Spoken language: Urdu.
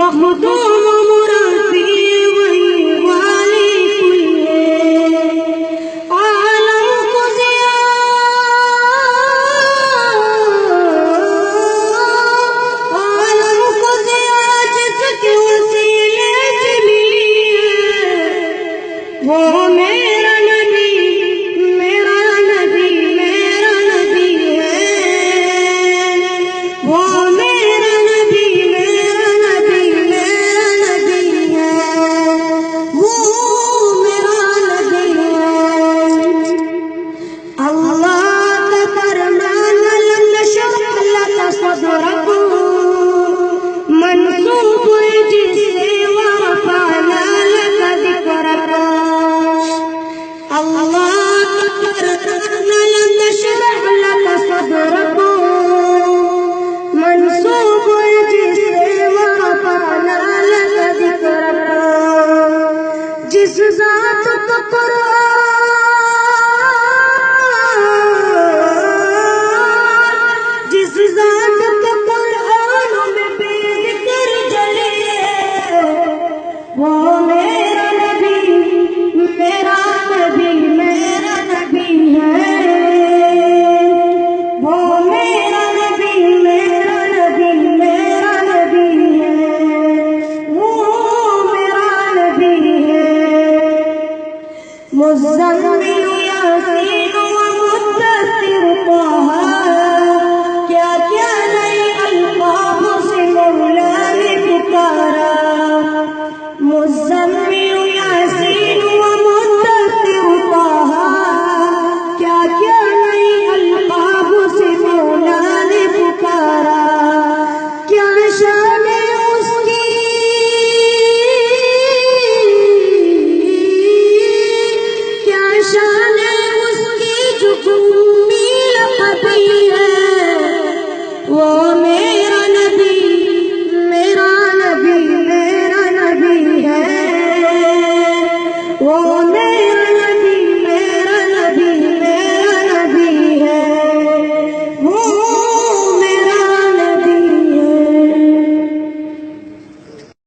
مخدوم مربی وہی والی عالم کو ضیا جس کے وسیلے سے ملی ہے وہ میرا نبی میرا نبی میرا نبی ہے وہ میرا نبی میرا نبی میرا نبی ہے وہ میرا نبی ہے اللہ کا فرمان لم نشرح لك صدرك منسوب ہے جسے ورفعنا لك ذکرك اللہ کا فرمان لم نشرح لك صدرك منسوب ہے جسے ورفعنا لك ذکرك جس ذات کا جس ذات کا قرآن میں بے ذکر جلے وہ میرا نبی میرا نبی میرا نبی ہے وہ میرا نبی میرا نبی میرا نبی ہے وہ میرا نبی ہے مزمل یاسین ومدثر طه کیا کیا نئی القاب سے مولا نے پکارا مزمل یاسین ومدثر طه کیا کیا نئی القاب سے مولا نے پکارا کیا